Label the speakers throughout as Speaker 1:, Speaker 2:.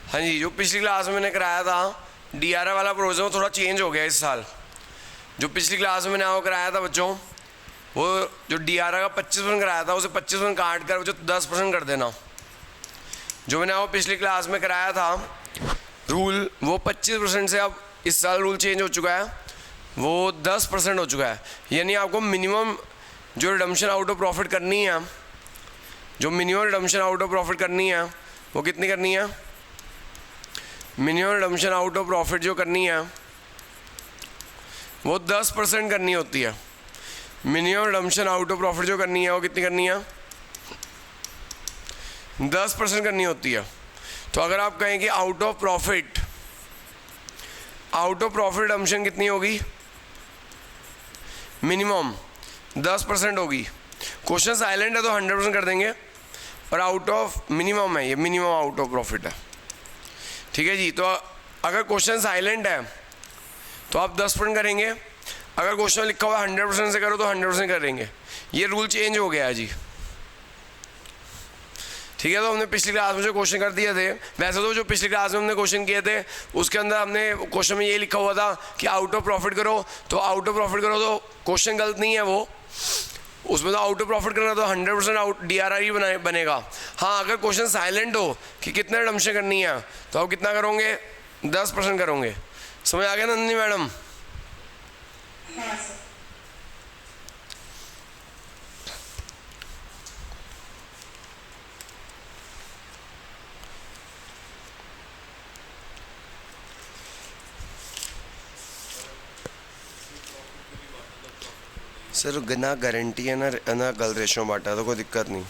Speaker 1: हाँ जी, जो पिछली क्लास में मैंने कराया था DRI वाला प्रोविज़न थोड़ा चेंज हो गया इस साल। जो पिछली क्लास में मैंने आपको कराया था बच्चों, वो जो DRI का 25% कराया था उसे 25% काट कर जो 10% कर देना। जो मैंने आपको पिछली क्लास में कराया था रूल, वो 25% से अब इस साल रूल चेंज हो चुका है, वो 10% हो चुका है। यानी आपको मिनिमम जो रिडम्पशन आउट ऑफ प्रॉफिट करनी है, जो minimum redemption out of profit करनी है वो कितनी करनी है? Minimum redemption out of profit जो करनी है वो 10% करनी होती है। Minimum redemption out of profit जो करनी है वो कितनी करनी है? 10% करनी होती है। तो अगर आप कहें कि आउट ऑफ प्रॉफिट रिडम्पशन कितनी होगी? मिनिमम 10% होगी। क्वेश्चन साइलेंट है तो 100% कर देंगे, और आउट ऑफ मिनिमम है, ये मिनिमम आउट ऑफ प्रॉफिट है। ठीक है जी। तो अगर क्वेश्चन साइलेंट है तो आप 10% करेंगे, अगर क्वेश्चन लिखा हुआ है 100% से करो तो 100% करेंगे। ये रूल चेंज हो गया है जी। ठीक है। तो हमने पिछली क्लास में जो क्वेश्चन कर दिए थे, वैसे तो जो पिछली क्लास में हमने क्वेश्चन किए थे उसके अंदर हमने क्वेश्चन में ये लिखा हुआ था कि आउट ऑफ प्रॉफिट करो, तो आउट ऑफ प्रॉफिट करो तो क्वेश्चन गलत नहीं है वो, उसमें तो आउट ऑफ प्रॉफिट करना तो 100% आउट DRI बनेगा। हाँ, अगर क्वेश्चन साइलेंट हो कि कितना रिडम्पशन करनी है तो आप कितना करोगे? 10% करोगे। समझ आ गया नंदिनी मैडम?
Speaker 2: हाँ सर।
Speaker 1: सर ना गारंटी है ना गल रेशो बांटा, तो कोई दिक्कत नहीं।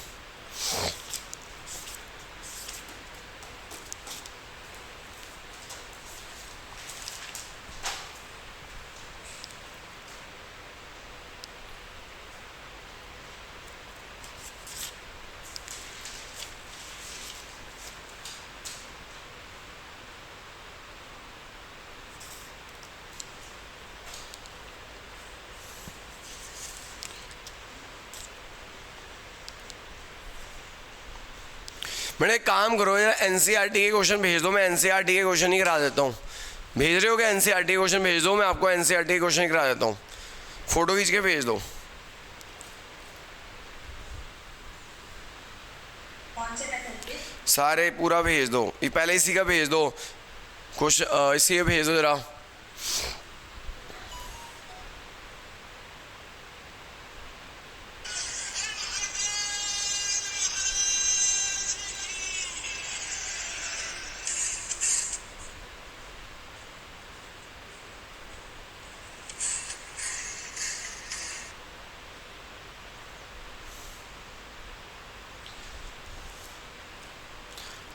Speaker 1: मैंने एक काम करो यार, NCERT के क्वेश्चन भेज दो, मैं NCERT के क्वेश्चन ही करा देता हूँ। भेज रहे हो क्या? NCERT के क्वेश्चन भेज दो, मैं आपको NCERT के क्वेश्चन ही करा देता हूँ। फोटो खींच के भेज दो।
Speaker 2: कौन से मेथड पे?
Speaker 1: सारे पूरा भेज दो, ये पहले इसी का भेज दो, कुछ इसी का भेज दो जरा।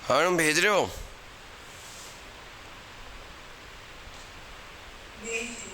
Speaker 1: हाँ मैडम, भेज रहे हो?
Speaker 2: भेज दिए।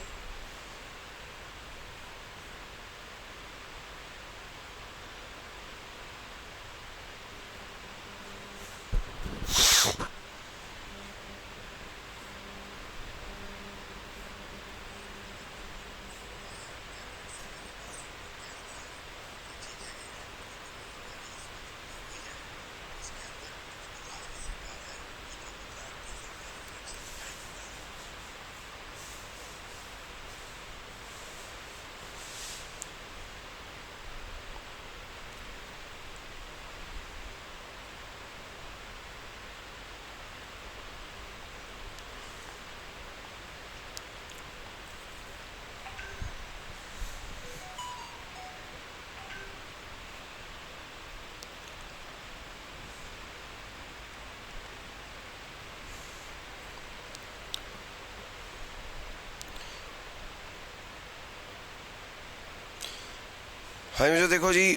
Speaker 2: हाँ मुझे देखो जी,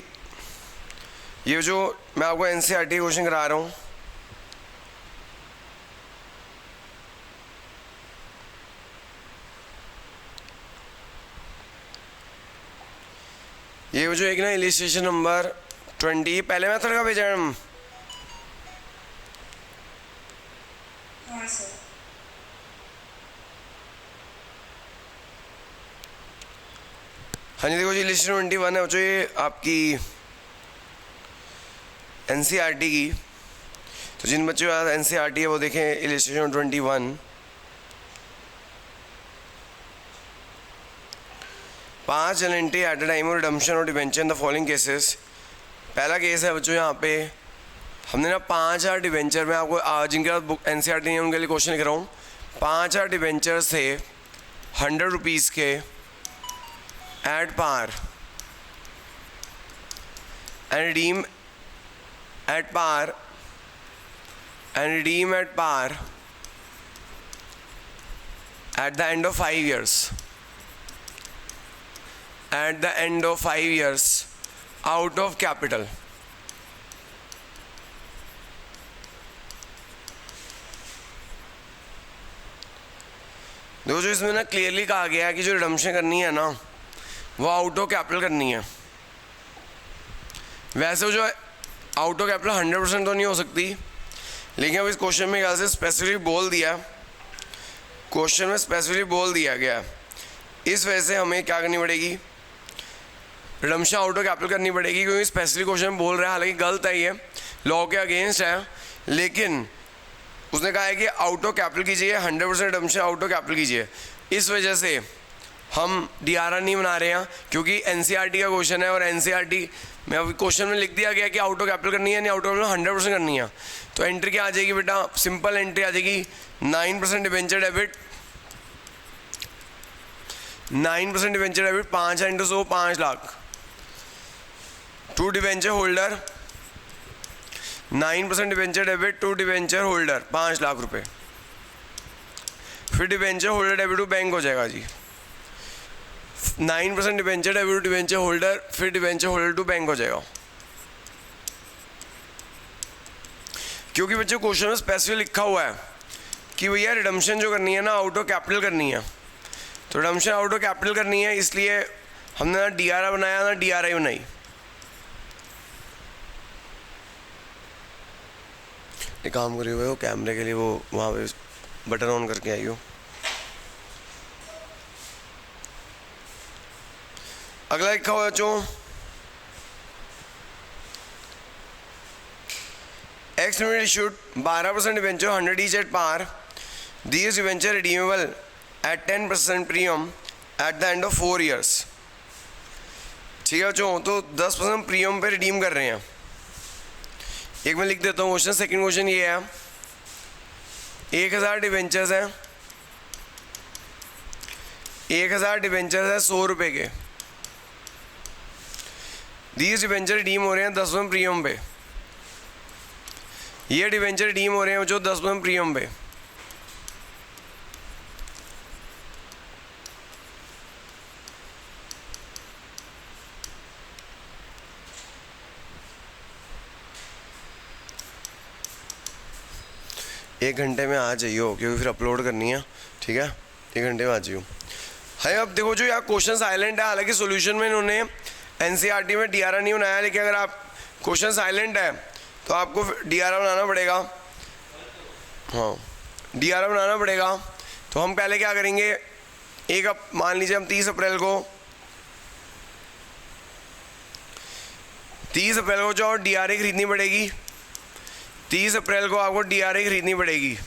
Speaker 2: ये जो मैं आपको NCERT क्वेश्चन करा रहा हूँ, ये जो एक ना इलिस्ट्रेशन नंबर 20 पहले मेथड का भेजा मैडम। हाँ सर।
Speaker 1: हाँ जी देखो जी, इलिस्ट्रेशन 21 है जो ये आपकी NCERT की।
Speaker 2: तो जिन बच्चों के पास NCERT है वो देखें illustration 21। 5 L&T at a time और रिडम्पशन और debenture in the following cases. पहला केस है बच्चों, यहाँ पे हमने ना 5000 डिबेंचर में आपको जिनके पास बुक NCERT नहीं है उनके लिए क्वेश्चन लिख रहा हूँ। 5000 डिबेंचर्स थे 100 रुपीज़ के at par and redeem at par at the end of 5 years. At the end of 5 years out of capital. दोस्तों इसमें ना क्लियरली कहा गया है कि जो रिडम्पशन करनी है ना वो आउट ऑफ कैपिटल करनी है। वैसे जो आउट ऑफ कैपिटल 100% तो नहीं हो सकती, लेकिन अब इस क्वेश्चन में ख्याल से स्पेसिफिक बोल दिया, क्वेश्चन में स्पेसिफिकली बोल दिया गया, इस वजह से हमें क्या करनी पड़ेगी, रिडम्पशन आउट ऑफ कैपिटल करनी पड़ेगी, क्योंकि स्पेसिफिक क्वेश्चन में बोल रहा है। हालांकि गलत है, ये लॉ के अगेंस्ट है, लेकिन उसने कहा है कि आउट ऑफ कैपिटल कीजिए, 100% रिडम्पशन आउट ऑफ कैपिटल कीजिए। इस वजह से हम DRR नहीं बना रहे हैं, क्योंकि NCERT का क्वेश्चन है और NCERT में अभी क्वेश्चन में लिख दिया गया कि आउट ऑफ कैपिटल करनी है, नहीं आउट ऑफ कैपिटल 100% करनी है। तो एंट्री क्या आ जाएगी बेटा, सिंपल एंट्री आ जाएगी 9% debenture debit, 9% debenture debit 5 into 100 5 lakh to debenture holder, 9% debenture debit to debenture holder 5 lakh रुपए। फिर debenture holder debit to bank हो जाएगा जी, 9% debenture debit to debenture holder, फिर डिबेंचर होल्डर टू बैंक हो जाएगा। क्योंकि बच्चों क्वेश्चन में स्पेसिफिक लिखा हुआ है कि भैया रिडम्पशन जो करनी है ना आउट ऑफ कैपिटल करनी है, तो रिडम्पशन आउट ऑफ कैपिटल करनी है, इसलिए हमने ना DRR बनाया ना DRI बनाई। एक काम करिए भाई, वो कैमरे के लिए वो वहाँ पे बटन ऑन करके आई हो। अगला लिखा हुआ बच्चों, X limited issued 12% debenture 100 each at par. These debenture redeemable at 10% premium at the end of 4 years. ठीक है बच्चों, तो 10% प्रीमियम पे रिडीम कर रहे हैं। एक मैं लिख देता हूँ क्वेश्चन। सेकंड क्वेश्चन ये है, 1000 डिबेंचर्स हैं, 1000 डिबेंचर्स है 100 रुपये के। दीज डिबेंचर रिडीम हो रहे हैं 10% प्रीमियम पे, ये डिबेंचर रिडीम हो रहे हैं जो 10% प्रीमियम पे। एक घंटे में आ जाइए, क्योंकि फिर अपलोड करनी है, ठीक है, 1 घंटे में आ जाइए। है अब देखो जो यहाँ क्वेश्चन साइलेंट है, हालांकि सॉल्यूशन में इन्होंने NCERT में DRR नहीं बनाया, लेकिन अगर आप क्वेश्चन साइलेंट है तो आपको DRR बनाना पड़ेगा। हाँ, DRR बनाना पड़ेगा। तो हम पहले क्या करेंगे, एक अब मान लीजिए हम 30 अप्रैल को जो DRA खरीदनी पड़ेगी, 30 अप्रैल को आपको DRA खरीदनी पड़ेगी,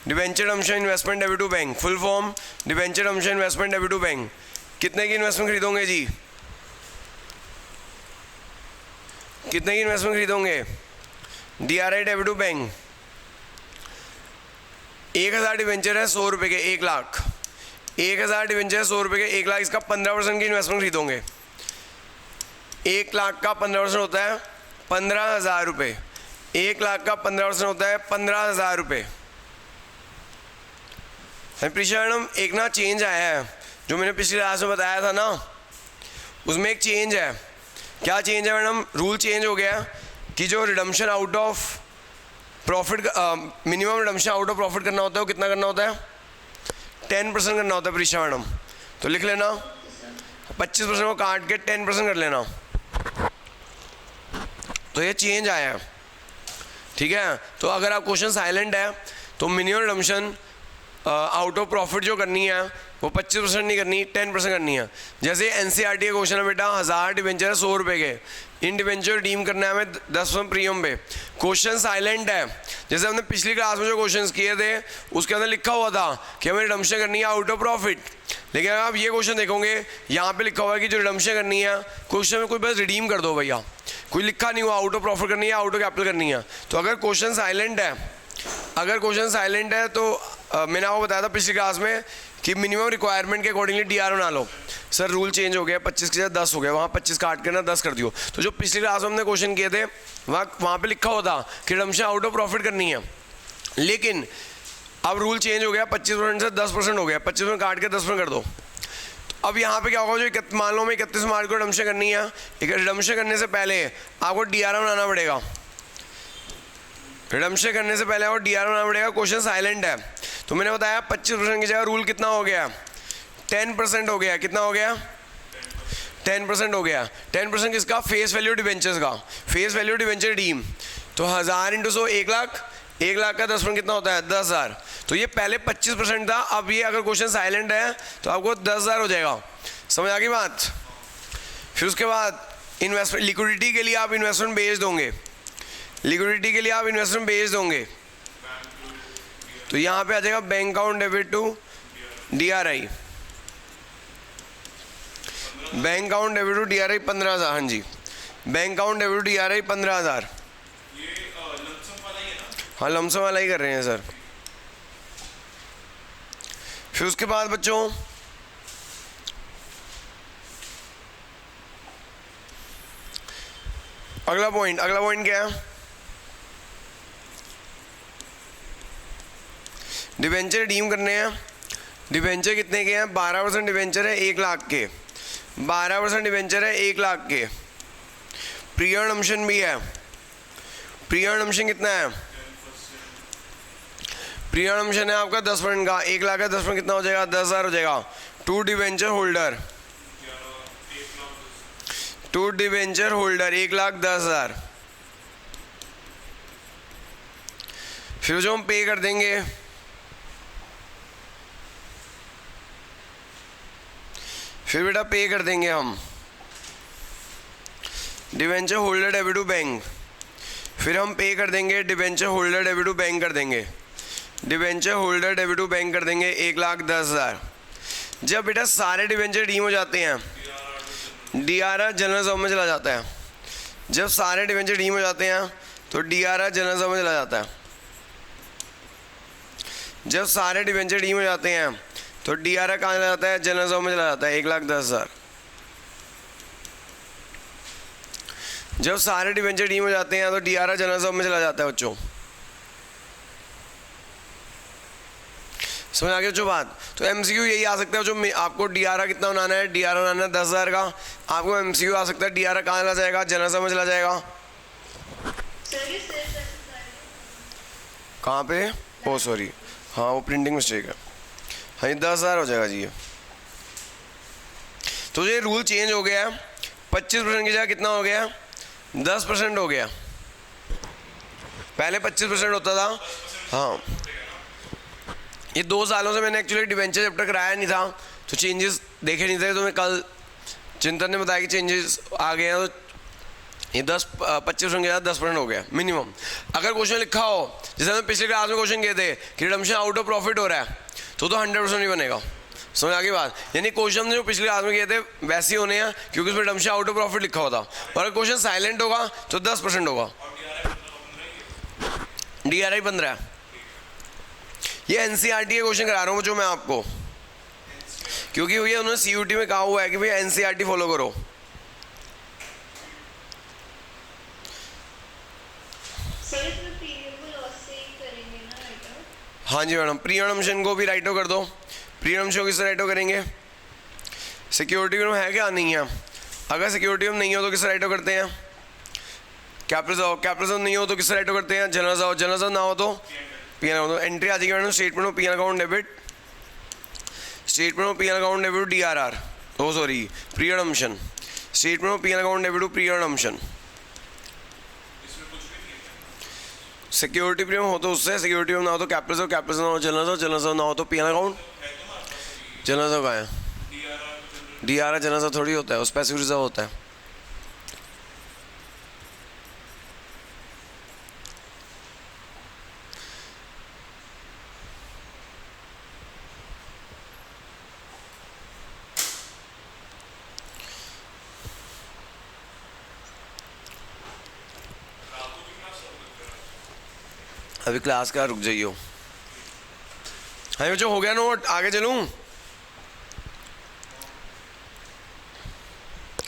Speaker 2: debenture redemption investment debit to bank, full form debenture redemption investment debit to bank. कितने की इन्वेस्टमेंट खरीदोगे जी, कितने की इन्वेस्टमेंट खरीदोगे, DRI debit to bank. 1000 debenture है 100 रुपये के, 1 लाख। 1000 डिबेंचर है 100 रुपये के, 1 लाख, इसका 15% की इन्वेस्टमेंट खरीदोगे। 1 लाख का 15% होता है 15,000 रुपये, 1 लाख का 15% होता है 15,000 रुपये। प्रीशा मैडम एक ना चेंज आया है, जो मैंने पिछली क्लास में बताया था ना, उसमें एक चेंज है। क्या चेंज है मैडम, रूल चेंज हो गया कि जो redemption out of profit, minimum redemption out of profit करना होता है वो कितना करना होता है, 10% करना होता है प्रीशा मैडम। तो लिख लेना, 25% को काट के 10% कर लेना। तो ये चेंज आया है, ठीक है। तो अगर आप क्वेश्चन साइलेंट है तो minimum redemption
Speaker 1: out of profit जो करनी है वो 25% नहीं करनी, 10% करनी है। जैसे NCERT का क्वेश्चन है बेटा, 1000 डिवेंचर है 100 रुपये के, इन डिवेंचर रिडीम करना है हमें 10% प्रीमियम पे। क्वेश्चन साइलेंट है, जैसे हमने पिछली क्लास में जो क्वेश्चंस किए थे उसके अंदर लिखा हुआ था कि हमें रिडम्पशन करनी है आउट ऑफ प्रॉफिट। लेकिन अगर आप ये क्वेश्चन देखोगे, यहाँ पे लिखा हुआ है कि जो रिडम्पशन करनी है क्वेश्चन में कोई बस रिडीम कर दो भैया, कोई लिखा नहीं हुआ आउट ऑफ प्रॉफिट करनी है, आउट ऑफ कैपिटल करनी है। तो अगर क्वेश्चन साइलेंट है, तो मैंने आपको बताया था पिछली क्लास में कि मिनिमम रिक्वायरमेंट के अकॉर्डिंगली DRR बना लो। सर रूल चेंज हो गया, 25 की जगह 10 हो गया, वहाँ 25 काट के ना 10 कर दियो। तो जो पिछली क्लास में हमने क्वेश्चन किए थे वहाँ पे लिखा हुआ था कि रिडम्पशन आउट ऑफ प्रॉफिट करनी है, लेकिन अब रूल चेंज हो गया, 25% से 10% हो गया, 25% काट के 10% कर दो। तो अब यहाँ पे क्या होगा, जो मान लो मैं 31 मार्च को रिडम्पशन करनी है, रिडम्पशन करने से पहले आपको DRR बनाना पड़ेगा, रिडम्पशन करने से पहले आपको DRR बनाना पड़ेगा। क्वेश्चन साइलेंट है, तो मैंने बताया 25% की जगह रूल कितना हो गया, 10% हो गया। कितना हो गया, 10% हो गया। 10% किसका, फेस वैल्यू डिवेंचर्स का, फेस वैल्यू डिवेंचर रिडीम। तो 1000 × 100 1 लाख, 1 लाख का 10% कितना होता है, 10,000। तो ये पहले 25% था, अब ये अगर क्वेश्चन साइलेंट है तो आपको 10,000 हो जाएगा। समझ आ गई बात। फिर उसके बाद इन्वेस्टमेंट, लिक्विडिटी के लिए आप इन्वेस्टमेंट बेच दोगे, लिक्विडिटी के लिए आप इन्वेस्टमेंट बेच दोगे, तो यहाँ पे आ जाएगा bank account debit to DRI, bank account debit to DRI 15,000। हाँ जी, bank account debit to DRI 15,000। हाँ लमसम वाला ही कर रहे हैं सर। फिर उसके बाद बच्चों अगला पॉइंट क्या है, डिवेंचर रिडीम करने हैं। डिवेंचर कितने के हैं, 12% डिवेंचर है 1 लाख के, 12% डिवेंचर है 1 लाख के। प्रीअर्न अम्पशन भी है, प्रीअर्न अम्पशन कितना है, प्रीअर्न अम्पशन है आपका 10% का, 1 लाख का 10% कितना हो जाएगा, 10,000 हो जाएगा। To debenture holder, to debenture holder 1,10,000। फिर जो हम पे कर देंगे, फिर बेटा पे कर देंगे हम debenture holder debit to bank, फिर हम पे कर देंगे debenture holder debit to bank कर देंगे, debenture holder debit to bank कर देंगे 1,10,000। जब बेटा सारे डिवेंचर रिडीम हो जाते हैं, DRR जनरल रिजर्व में चला जाता है। जब सारे डिवेंचर रिडीम हो जाते हैं तो DRR जनरल रिजर्व में चला जाता है। जब सारे डिवेंचर रिडीम हो जाते हैं तो DRR कहाँ चला जाता है, जनरल रिजर्व में चला जाता है 1,10,000। जब सारे डिवेंचर रिडीम हो जाते हैं तो DRR जनरल रिजर्व में चला जाता है बच्चों। समझ आ गया जो बात। तो MCQ यही आ सकता है, जो आपको DRR कितना बनाना है, DRR बनाना है 10,000 का, आपको MCQ आ सकता है DRR कहाँ चला जाएगा, जनरल रिजर्व में चला जाएगा। कहाँ पे, ओ सॉरी, हाँ वो प्रिंटिंग मिस्टेक है। हाँ ये 10,000 हो जाएगा जी ये। तो ये रूल चेंज हो गया है, 25% की जगह कितना हो गया, 10% हो गया। पहले 25% होता था। हाँ ये 2 सालों से मैंने एक्चुअली डिवेंचर चैप्टर कराया नहीं था, तो चेंजेस देखे नहीं थे, तो मैं कल चिंतन ने बताया कि चेंजेस आ गए हैं, तो ये 25% की जगह 10% हो गया मिनिमम। अगर क्वेश्चन लिखा हो, जैसे हमने पिछले क्लास में क्वेश्चन किए थे कि रिडम्पशन आउट ऑफ प्रॉफिट हो रहा है, तो 100% नहीं बनेगा। समझ आ गई बात। यानी क्वेश्चन जो पिछले क्लास में किए थे वैसे ही होने हैं, क्योंकि उसमें रिडम्पशन आउट ऑफ प्रॉफिट लिखा होता। और अगर क्वेश्चन साइलेंट होगा तो 10% होगा। DRI 15 है। ये NCERT के क्वेश्चन करा रहा हूँ जो मैं आपको, क्योंकि भैया उन्होंने CUT में कहा हुआ है कि भैया NCERT फॉलो करो। हाँ जी मैडम, प्रीअर्न अम्पशन को भी राइटो कर दो। प्रीअर्न अम्पशन को किससे राइटो करेंगे, सिक्योरिटी में है क्या, नहीं है। अगर सिक्योरिटी में नहीं हो तो किससे राइटो करते हैं, कैपिटल नहीं हो तो किससे राइटो करते हैं, जनरल रिजर्व। जनरल रिजर्व ना हो तो PN अकाउंट। एंट्री आ जाएगी madam, statement of PN account debit, statement of PN account debit to DRR, oh sorry प्रीअर्न अम्पशन, statement of PN account debit to प्रीअर्न अम्पशन।
Speaker 2: सिक्योरिटी प्रीमियम हो तो उससे, सिक्योरिटी प्रीमियम ना हो तो कैपिटल से, कैपिटल ना हो जनरल से ना हो तो पीएनएल अकाउंट। जनरल का है डीआरआर, जनरल थोड़ी होता है, उस पैसिव रिजर्व होता है। अभी क्लास का रुक जाइयो। हाँ बच्चों हो गया नोट, आगे चलूँ?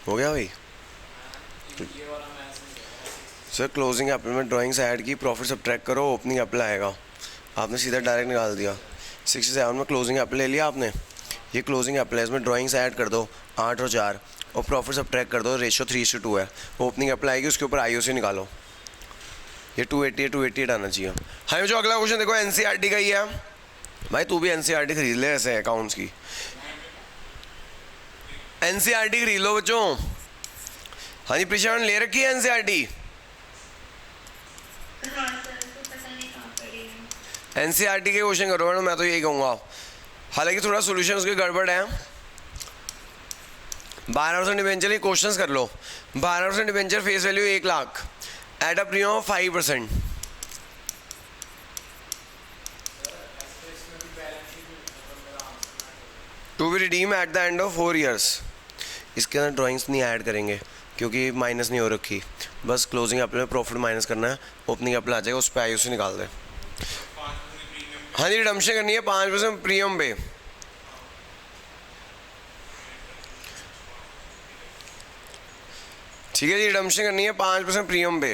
Speaker 2: हो गया भाई। सर क्लोजिंग एप्पल में ड्राइंग से ऐड की, प्रॉफिट सब ट्रैक करो, ओपनिंग एप्पल आएगा। आपने सीधा डायरेक्ट निकाल दिया। 67 में क्लोजिंग एप्पल ले लिया आपने, ये क्लोजिंग एप्पल है, इसमें ड्राइंग से ऐड कर दो 8 और 4 और प्रॉफिट सब ट्रैक कर दो, रेशियो 3:2 है। ओपनिंग एप्पल आएगी, उसके ऊपर आईओसी निकालो, ये 288 आना चाहिए। हाँ जो अगला क्वेश्चन देखो एनसीईआरटी का ही है भाई, तू भी एनसीईआरटी खरीद ले ऐसे अकाउंट्स की, एनसीईआरटी खरीद लो बच्चों। हाँ जी प्रीशा ले रखी है एनसीईआरटी। एनसीईआरटी के क्वेश्चन करो मैडम, मैं तो यही कहूँगा। हालांकि थोड़ा सोल्यूशन उसके गड़बड़ है। 12% डिवेंचर क्वेश्चंस कर लो। 12% debenture face value 1 lakh at a premium of 5%। To be redeem at the end of 4 years. इसके अंदर ड्राइंग्स नहीं ऐड करेंगे क्योंकि माइनस नहीं हो रखी, बस क्लोजिंग एप्पल में प्रॉफिट माइनस करना है, ओपनिंग एप्पल आ जाएगा, उस पर आईओसी निकाल दे। हाँ जी रिडम्पशन करनी है 5% प्रीमियम पे। ठीक है जी, रिडम्पशन करनी है 5% प्रीमियम पे।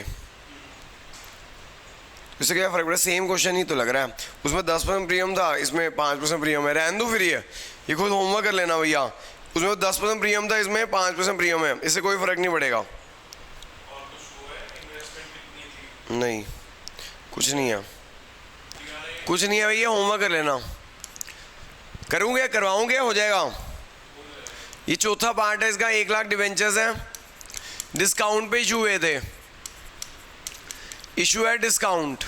Speaker 2: इससे क्या फर्क पड़ा? सेम क्वेश्चन ही तो लग रहा है, उसमें 10% प्रीमियम था, इसमें 5% प्रीमियम है। रहने दो फिर ये खुद होमवर्क कर लेना भैया। उसमें 10% प्रीमियम था, इसमें 5% प्रीमियम है, इससे कोई फर्क नहीं पड़ेगा। नहीं कुछ नहीं है, कुछ नहीं है भैया, होमवर्क कर लेना। करूँगे करवाऊँगे हो जाएगा। ये चौथा पार्ट है इसका। 1 लाख डिवेंचर्स हैं, डिस्काउंट पे इशू हुए थे, इशू है डिस्काउंट,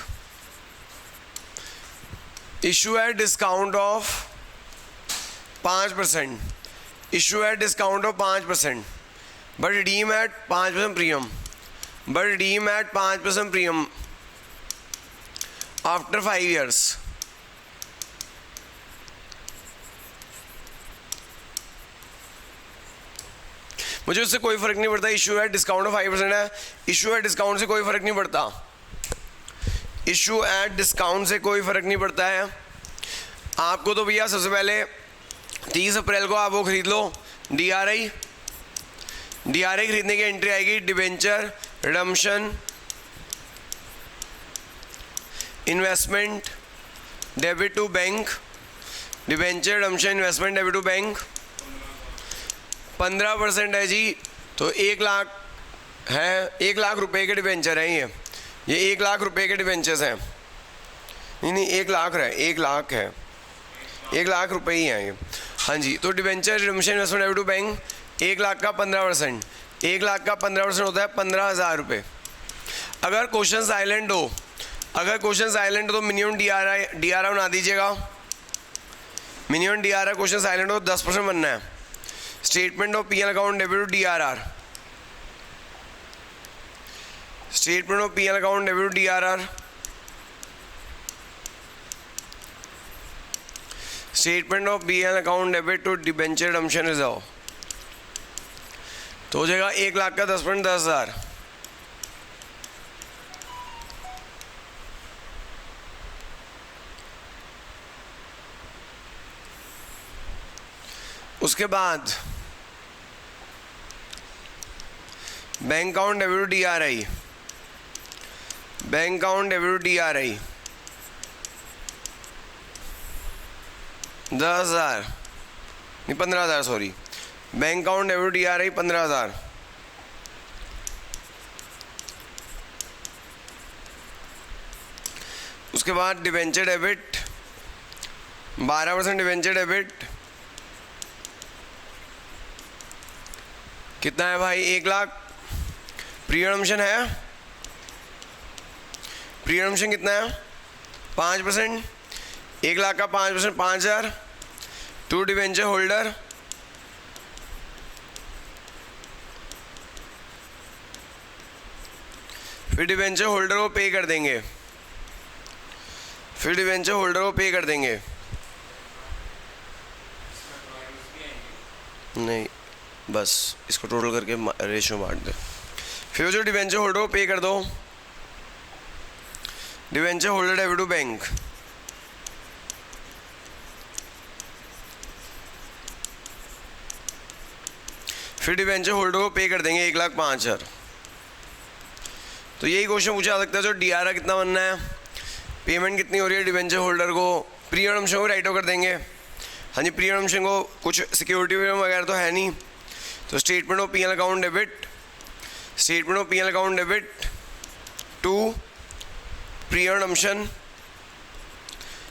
Speaker 2: इशू है डिस्काउंट ऑफ 5%, इशू है discount of 5%, but redeem at 5% premium, but redeem at 5% premium after 5 years. मुझे उससे कोई फर्क नहीं पड़ता। इशू है डिस्काउंट ऑफ 5% है, इशू है डिस्काउंट से कोई फर्क नहीं पड़ता, इशू एट डिस्काउंट से कोई फर्क नहीं पड़ता है। आपको तो भैया सबसे पहले 30 अप्रैल को आप वो खरीद लो डीआरआई। डीआरआई खरीदने की एंट्री आएगी debenture redemption investment debit to bank, debenture redemption investment debit to bank 15% है जी। तो 1 लाख है, 1 लाख रुपए के डिबेंचर हैं ये 1 लाख रुपए के डिबेंचर्स हैं। नहीं 1 लाख है, 1 लाख है, 1 लाख रुपए ही हैं ये। हाँ जी, तो debenture redemption investment debit to bank 1 lakh का 15%, 1 लाख का 15% होता है 15,000 रुपये। अगर क्वेश्चन साइलेंट हो, अगर क्वेश्चन साइलेंट हो तो मिनिमम डीआरआर बना दीजिएगा। मिनिमम डीआरआर क्वेश्चन साइलेंट हो 10% बनना है। Statement of PL account debit to DRR, statement of PL account debit to DRR, statement of PL account debit to debenture redemption reserve. तो हो जाएगा 1 लाख का 10% 10,000। उसके बाद bank account debit to DRI, bank account debit to DRI 10,000 नहीं 15,000 sorry, bank account debit to DRI 15,000। उसके बाद debenture debit 12% debenture debit कितना है भाई? 1 लाख। प्रीमियम है प्री रिडम्पशन कितना है 5%, 1 लाख का 5% 5,000 टू डिवेंचर होल्डर, फिर डिवेंचर होल्डर को पे कर देंगे, फिर डिवेंचर होल्डर को पे कर देंगे। नहीं बस इसको टोटल करके रेशियो बांट दे। फिर जो डिवेंचर होल्डर को पे कर दो, debenture holder debit to bank, फिर डिवेंचर होल्डर को पे कर देंगे 1,05,000। तो यही क्वेश्चन पूछा जा सकता है, जो डीआरआर कितना बनना है, पेमेंट कितनी हो रही है डिवेंचर होल्डर को, प्री रिडम्पशन को राइट ऑफ कर देंगे। हाँ जी, प्री रिडम्पशन को कुछ सिक्योरिटी वगैरह तो है नहीं, तो statement of PL account debit, statement of PL account debit to pre redemption,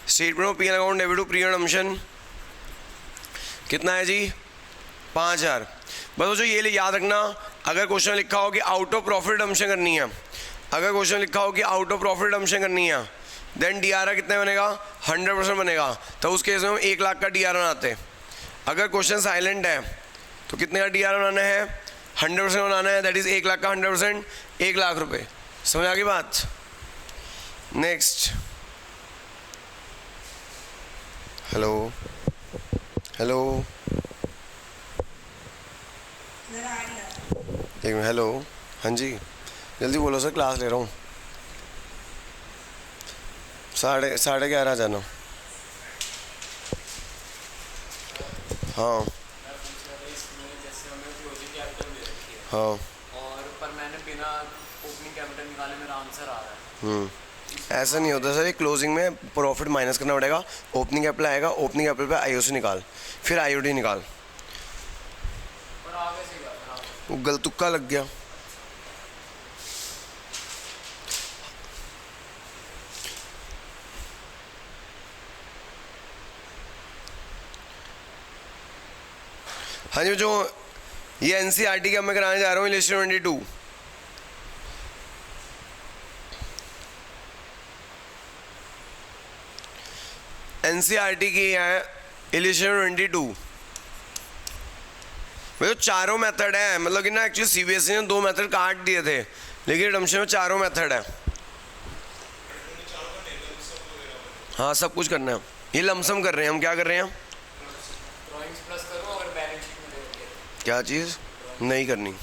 Speaker 2: statement of PL account debit to pre redemption कितना है जी 5,000। बस जो ये याद रखना, अगर क्वेश्चन लिखा हो कि आउट ऑफ प्रॉफिट रिडम्पशन करनी है, अगर क्वेश्चन लिखा हो कि आउट ऑफ प्रॉफिट रिडम्पशन करनी है, देन डीआरआर कितने बनेगा 100% बनेगा। तो उस केस में हम 1 लाख का डीआरआर बनाते हैं। अगर क्वेश्चन साइलेंट है तो कितने का डीआरआर बनाना है 100% बनाना है, दैट इज़ 1 लाख का 100% 1 लाख रुपए। समझ आ गई बात। नेक्स्ट, हेलो हेलो एक मिनट, हेलो हाँ जी जल्दी बोलो सर, क्लास ले रहा हूँ। 11:30 जाना। हाँ हाँ
Speaker 3: और पर मैंने बिना ओपनिंग कैपिटल निकाले मेरा आंसर आ रहा है।
Speaker 2: ऐसा नहीं होता सर, ये क्लोजिंग में प्रॉफिट माइनस करना पड़ेगा। ओपनिंग कैपिटल आएगा, ओपनिंग कैपिटल पे आईओसी निकाल, फिर आईओडी निकाल।
Speaker 3: पर आगे से क्या
Speaker 2: वो गलत तुक्का लग गया। हाँ जी, जो ये एनसीईआरटी का मैं कराने जा रहा हूँ इलिस्ट्रेशन 22। एनसीईआरटी की है इलिस्ट्रेशन 22। तो चारों मेथड है, मतलब कि ना एक्चुअली सीबीएसई ने 2 मेथड काट दिए थे, लेकिन रिडम्पशन में चारों मेथड है। हाँ सब कुछ करना है, ये लमसम कर रहे हैं हम। क्या कर रहे हैं?
Speaker 3: ड्राइंग्स प्लस करूँ अगर बैलेंस शीट में दे।
Speaker 2: क्या चीज़ नहीं करनी।